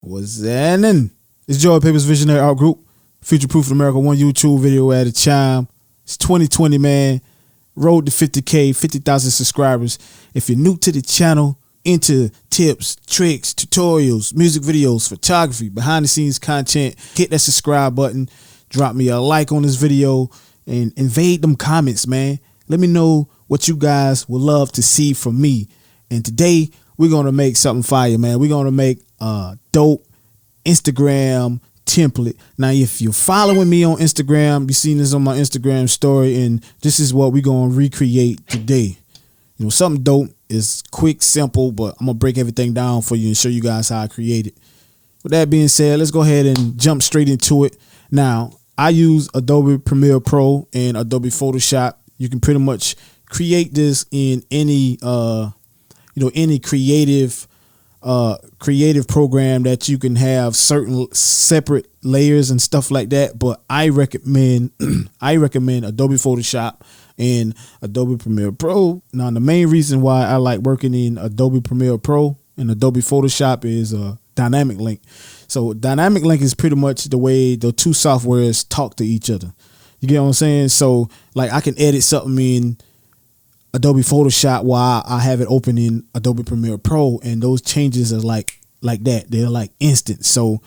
What's happening? It's Joy Papers Visionary Art Group. Future Proof of America, one YouTube video at a time. It's 2020, man. Road to 50K, 50,000 subscribers. If you're new to the channel, into tips, tricks, tutorials, music videos, photography, behind the scenes content, hit that subscribe button. Drop me a like on this video and invade them comments, man. Let me know what you guys would love to see from me. And today we're going to make something fire, man. We're going to make a dope Instagram template. Now, if you're following me on Instagram, you've seen this on my Instagram story, and this is what we're going to recreate today. You know, something dope. Is quick, simple, but I'm going to break everything down for you and show you guys how I create it. With that being said, let's go ahead and jump straight into it. Now, I use Adobe Premiere Pro and Adobe Photoshop. You can pretty much create this in any any creative program that you can have certain separate layers and stuff like that. But I recommend Adobe Photoshop and Adobe Premiere Pro. Now, the main reason why I like working in Adobe Premiere Pro and Adobe Photoshop is dynamic link. So dynamic link is pretty much the way the two softwares talk to each other. You get what I'm saying? So like I can edit something in Adobe Photoshop while I have it open in Adobe Premiere Pro, and those changes are like that. They're like instant. So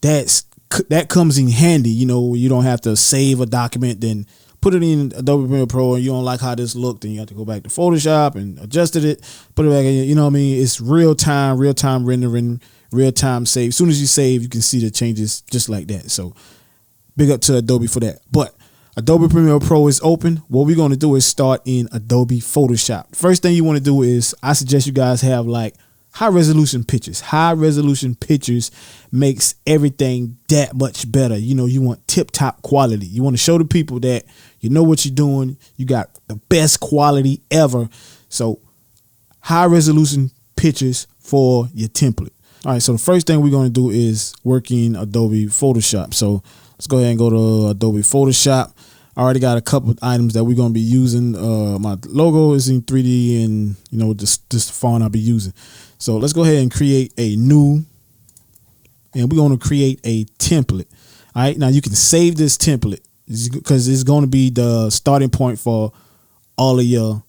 that comes in handy. You know, you don't have to save a document, then put it in Adobe Premiere Pro, and you don't like how this looked, then you have to go back to Photoshop and adjusted it, put it back in. You know what I mean? It's real time rendering, real time save. As soon as you save, you can see the changes just like that. So big up to Adobe for that. But Adobe Premiere Pro is open. What we're going to do is start in Adobe Photoshop. First thing you want to do is, I suggest you guys have like high resolution pictures. High resolution pictures makes everything that much better. You know, you want tip top quality. You want to show the people that you know what you're doing. You got the best quality ever. So high resolution pictures for your template. All right. So the first thing we're going to do is work in Adobe Photoshop. So let's go ahead and go to Adobe Photoshop. I already got a couple of items that we're going to be using. My logo is in 3D, and you know, this font I'll be using. So let's go ahead and create a new, and we're going to create a template. All right. Now you can save this template because it's going to be the starting point for all of your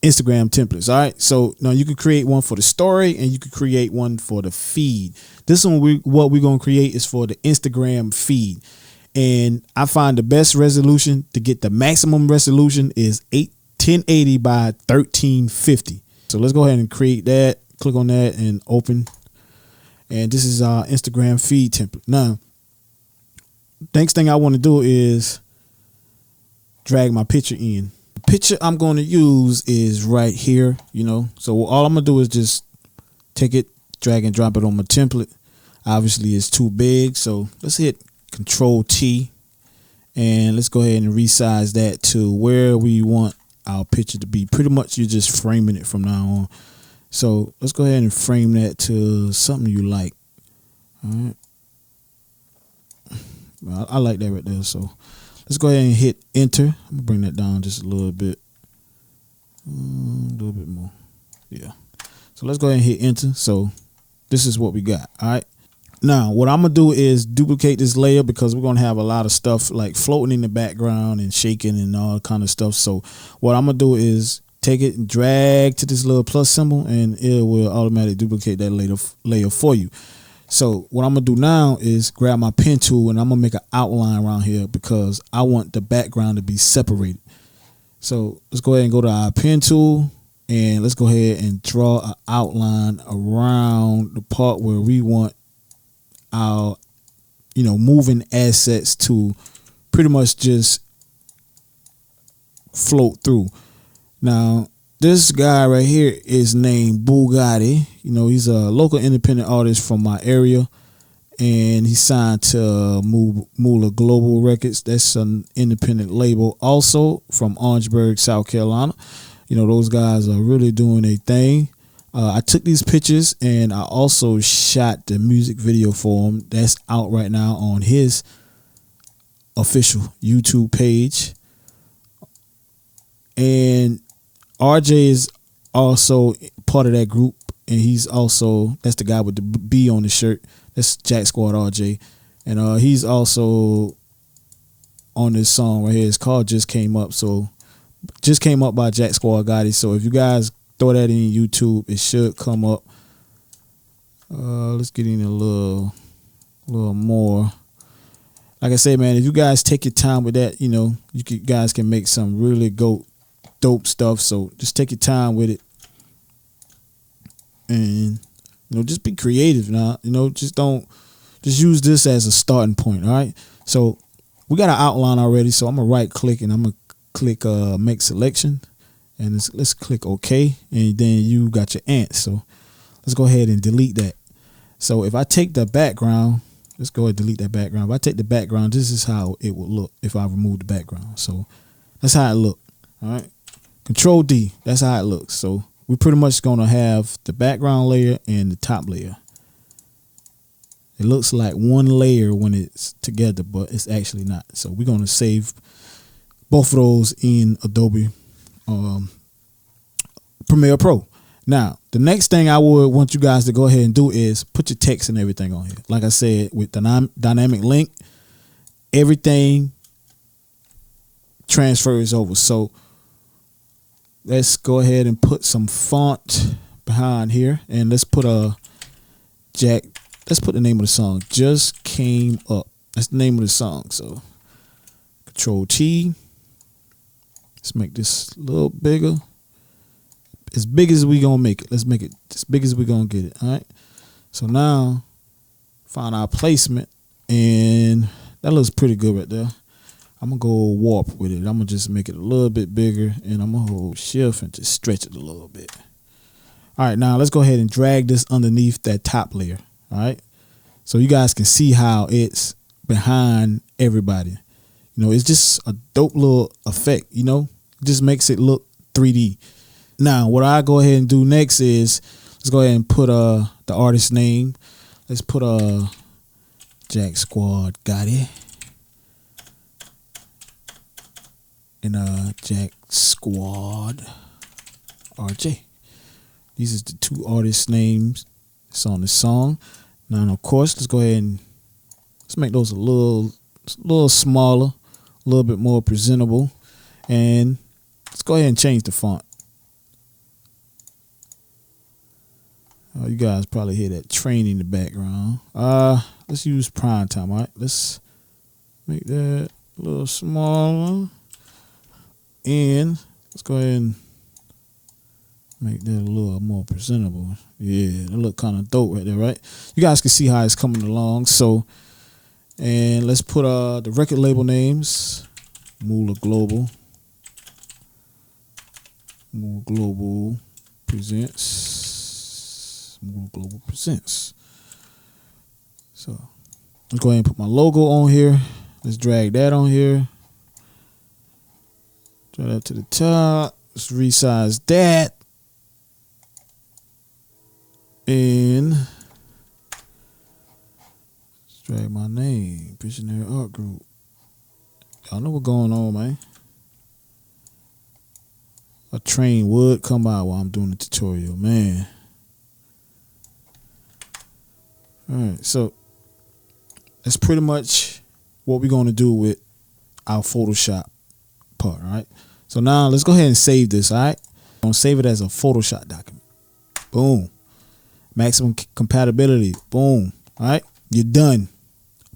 Instagram templates. All right. So now you can create one for the story, and you can create one for the feed. This one, what we're going to create is for the Instagram feed. And I find the best resolution to get the maximum resolution is 1080 by 1350. So let's go ahead and create that. Click on that and open. And this is our Instagram feed template. Now, next thing I want to do is drag my picture in. The picture I'm going to use is right here, you know. So all I'm going to do is just take it, drag and drop it on my template. Obviously, it's too big. So let's hit Control T, and let's go ahead and resize that to where we want our picture to be. Pretty much you're just framing it from now on. So let's go ahead and frame that to something you like. All right. Well, I like that right there. So let's go ahead and hit enter. I'm gonna bring that down just a little bit. A little bit more. Yeah. So let's go ahead and hit enter. So this is what we got. All right. Now, what I'm going to do is duplicate this layer because we're going to have a lot of stuff like floating in the background and shaking and all kind of stuff. So what I'm going to do is take it and drag to this little plus symbol, and it will automatically duplicate that layer for you. So what I'm going to do now is grab my pen tool, and I'm going to make an outline around here because I want the background to be separated. So let's go ahead and go to our pen tool, and let's go ahead and draw an outline around the part where we want our moving assets to pretty much just float through. Now this guy right here is named Gatti. You know, he's a local independent artist from my area, and he's signed to Mula Global Records. That's an independent label also from Orangeburg, South Carolina. You know, those guys are really doing a thing. I took these pictures, and I also shot the music video for him. That's out right now on his official YouTube page. And RJ is also part of that group, and he's also, that's the guy with the B on the shirt. That's Jacksquad RJ, and he's also on this song right here. It's called Just Came Up. So Just Came Up by Jacksquad Gatti. So if you guys throw that in YouTube, it should come up. Let's get in a little more. Like I say, man, if you guys take your time with that, you guys can make some really dope stuff. So just take your time with it, and just be creative now. Just use this as a starting point. All right. So we got an outline already. So I'm gonna right click and I'm gonna click make selection, and let's click OK, and then you got your ant. So let's go ahead and delete that. So if I take the background. Let's go ahead and delete that background. If I take the background, this is how it would look if I remove the background. So that's how it look. All right. Control D. That's how it looks. So we're pretty much going to have the background layer and the top layer. It looks like one layer when it's together, but it's actually not. So we're going to save both of those in Adobe Premiere Pro. Now, the next thing I would want you guys to go ahead and do is put your text and everything on here. Like I said, with the dynamic link, everything transfers over. So let's go ahead and put some font behind here, and let's put let's put the name of the song. Just Came Up. That's the name of the song. So Control T. Let's make this a little bigger. As big as we gonna make it. Let's make it as big as we gonna get it. All right. So now, find our placement, and that looks pretty good right there. I'm gonna go warp with it. I'm gonna just make it a little bit bigger, and I'm gonna hold shift and just stretch it a little bit. All right. Now let's go ahead and drag this underneath that top layer. All right. So you guys can see how it's behind everybody. It's just a dope little effect. It just makes it look 3D. Now, what I go ahead and do next is let's go ahead and put the artist name. Let's put Jacksquad Gatti and Jacksquad RJ. These are the two artist names that's on the song. Now, of course, let's go ahead and let's make those a little smaller, a little bit more presentable, and let's go ahead and change the font. You guys probably hear that train in the background. Let's use prime time. All right, let's make that a little smaller, and let's go ahead and make that a little more presentable. Yeah, that look kind of dope right there, right? You guys can see how it's coming along. So, and let's put the record label names. Moolah Global. Moolah Global presents. Global presents. So let's go ahead and put my logo on here. Let's drag that on here. Drag that to the top. Let's resize that. And let's drag my name. Visionary Art Group. Y'all know what's going on, man. A train would come by while I'm doing the tutorial, man. All right, so that's pretty much what we're going to do with our Photoshop part, all right? So now let's go ahead and save this, all right? I'm going to save it as a Photoshop document. Boom. Maximum compatibility. Boom. All right, you're done.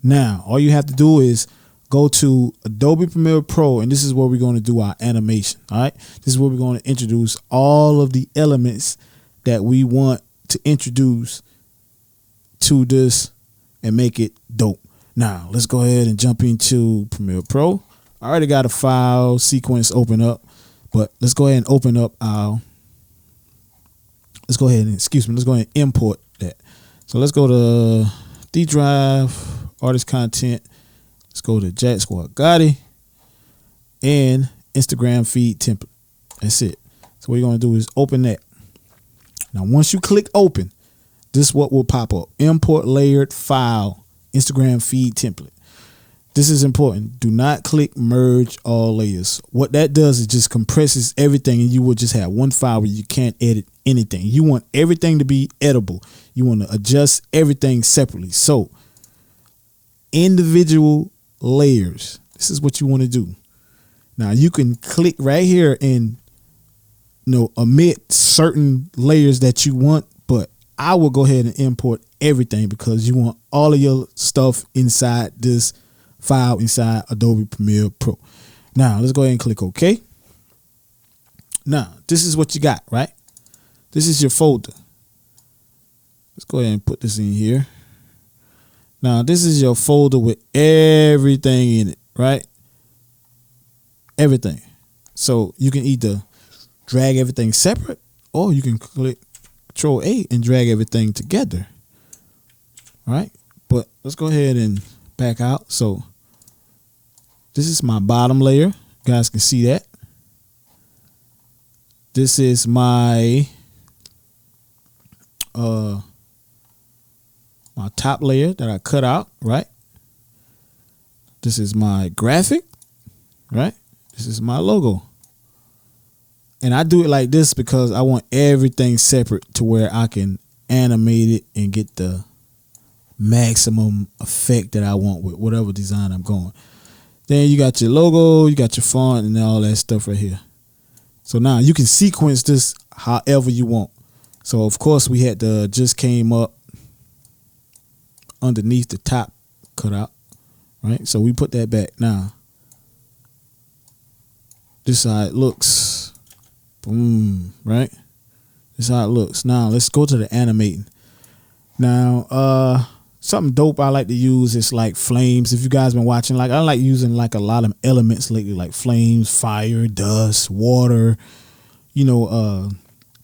Now, all you have to do is go to Adobe Premiere Pro, and this is where we're going to do our animation, all right? This is where we're going to introduce all of the elements that we want to introduce to this and make it dope. Now let's go ahead and jump into Premiere Pro. I already got a file sequence open up, but let's go ahead and open up our let's go ahead and import that. So let's go to D drive, artist content. Let's go to Jacksquad Gatti and Instagram feed template. That's it. So what you're going to do is open that. Now once you click open, this is what will pop up. Import layered file, Instagram feed template. This is important. Do not click merge all layers. What that does is just compresses everything, and you will just have one file where you can't edit anything. You want everything to be editable. You want to adjust everything separately. So individual layers. This is what you want to do. Now you can click right here and omit certain layers that you want, but I will go ahead and import everything because you want all of your stuff inside this file inside Adobe Premiere Pro. Now let's go ahead and click OK. Now this is what you got, right? This is your folder. Let's go ahead and put this in here. Now this is your folder with everything in it, right? Everything. So you can either drag everything separate, or you can click Control A and drag everything together. All right, but let's go ahead and back out. So this is my bottom layer. You guys can see that. This is my my top layer that I cut out, right? This is my graphic, right? This is my logo. And I do it like this because I want everything separate to where I can animate it and get the maximum effect that I want with whatever design I'm going. Then you got your logo, you got your font, and all that stuff right here. So now you can sequence this however you want. So of course we had the just came up underneath the top cutout, right? So we put that back. Now this is how it looks. Boom, right? This is how it looks. Now let's go to the animating. Now something dope I like to use is like flames. If you guys been watching, like I like using like a lot of elements lately, like flames, fire, dust, water,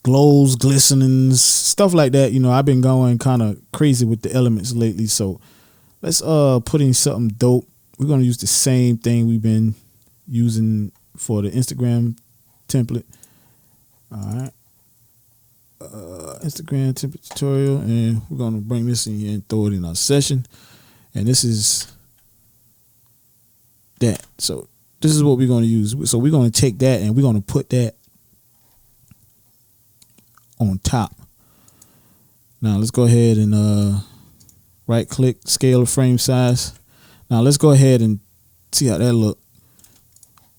glows, glistenings, stuff like that. I've been going kind of crazy with the elements lately. So let's put in something dope. We're gonna use the same thing we've been using for the Instagram template. All right. Instagram template tutorial, and we're going to bring this in here and throw it in our session. And this is that. So this is what we're going to use. So we're going to take that and we're going to put that on top. Now let's go ahead and right click, scale the frame size. Now let's go ahead and see how that look.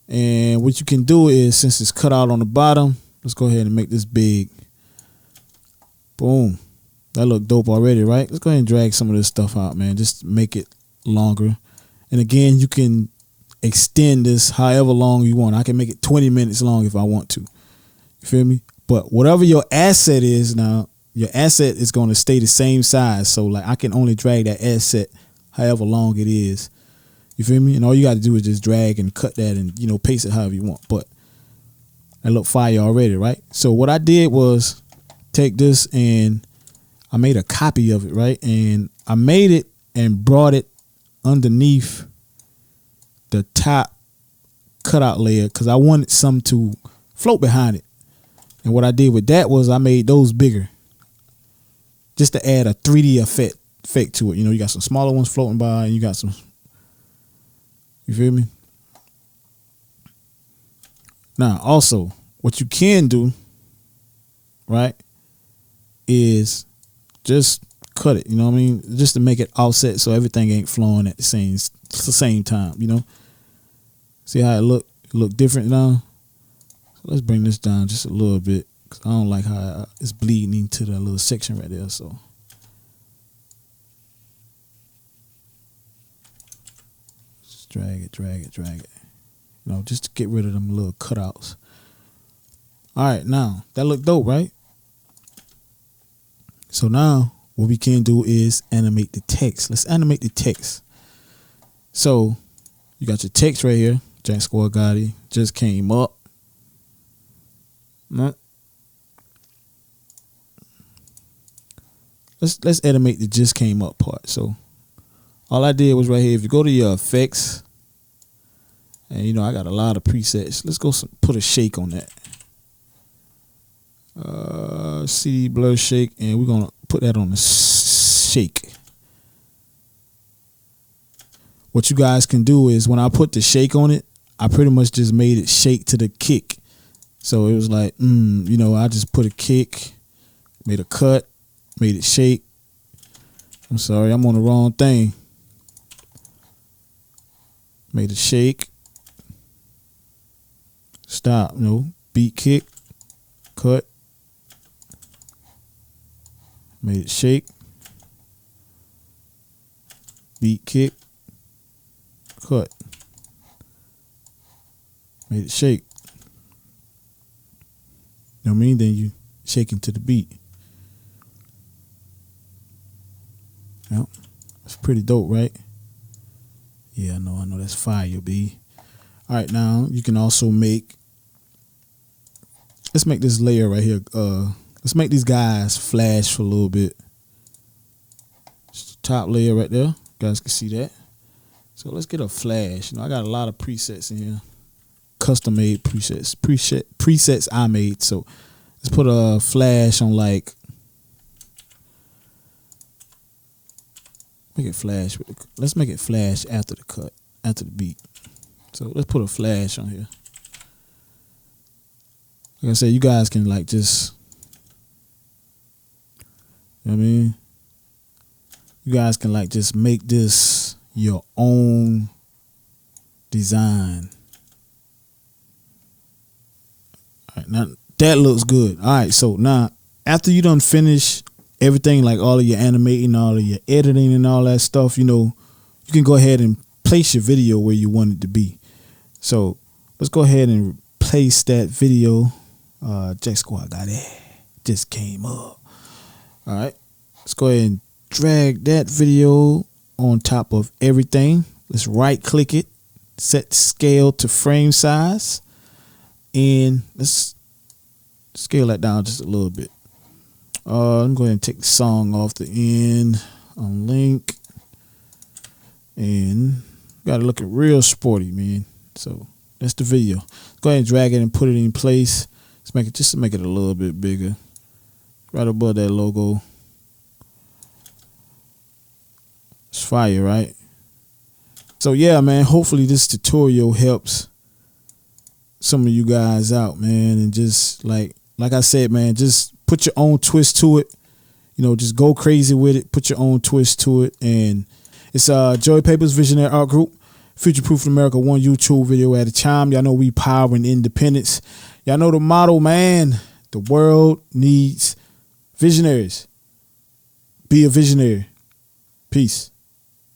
And what you can do is, since it's cut out on the bottom, let's go ahead and make this big. Boom. That look dope already, right? Let's go ahead and drag some of this stuff out, man. Just make it longer. And again, you can extend this however long you want. I can make it 20 minutes long if I want to. You feel me? But whatever your asset is now, your asset is going to stay the same size. So like I can only drag that asset however long it is. You feel me? And all you got to do is just drag and cut that and, paste it however you want. But that look fire already, right? So what I did was take this and I made a copy of it, right? And I made it and brought it underneath the top cutout layer because I wanted some to float behind it. And what I did with that was I made those bigger just to add a 3D effect to it. You got some smaller ones floating by and you got some, you feel me? Now, also, what you can do, right, is just cut it, just to make it offset so everything ain't flowing at the same time, See how it look different now? So let's bring this down just a little bit because I don't like how it's bleeding into that little section right there. So just drag it. Just to get rid of them little cutouts. All right, now that look dope, right? So now what we can do is animate the text. Let's animate the text. So you got your text right here. Jacksquad Gatti just came up. Let's animate the just came up part. So all I did was right here. If you go to your effects, and I got a lot of presets. Let's go put a shake on that. CD blur shake, and we're gonna put that on the shake. what you guys can do is when I put the shake on it, I pretty much just made it shake to the kick. So it was like, you know, I just put a kick, made a cut, made it shake. I'm sorry, I'm on the wrong thing. Made it shake. Stop, no, beat, kick, cut. Made it shake. Beat, kick, cut. Made it shake. You know what I mean? Then you shaking to the beat. Yep. It's pretty dope, right? Yeah, I know that's fire, B. All right, now you can also make, let's make this layer right here. Let's make these guys flash for a little bit. Just the top layer right there. You guys can see that. So let's get a flash. You know, I got a lot of presets in here. Custom made presets I made. So let's put a flash on, like, make it flash with the, let's make it flash after the cut, after the beat. So let's put a flash on here. Like I said, you guys can like just, you know what I mean? You guys can like just make this your own design. All right, now that looks good. All right, so now after you done finish everything, like all of your animating, all of your editing and all that stuff, you know, you can go ahead and place your video where you want it to be. So let's go ahead and place that video. Jacksquad got it. Just came up. All right, let's go ahead and drag that video on top of everything. Let's right click it, set scale to frame size, and let's scale that down just a little bit. I'm going to take the song off the end on link, and got to look at real sporty, man. So that's the video. Go ahead and drag it and put it in place. Let's make it, just to make it a little bit bigger, right above that logo. It's fire, right? So yeah, man, hopefully this tutorial helps some of you guys out, man. And just like I said, man, just put your own twist to it. You know, just go crazy with it. Put your own twist to it. And it's Joey Papers Visionary Art Group, Future Proof in America, one YouTube video at a time. Y'all know we power and independence. Y'all know the motto, man. The world needs visionaries. Be a visionary. Peace.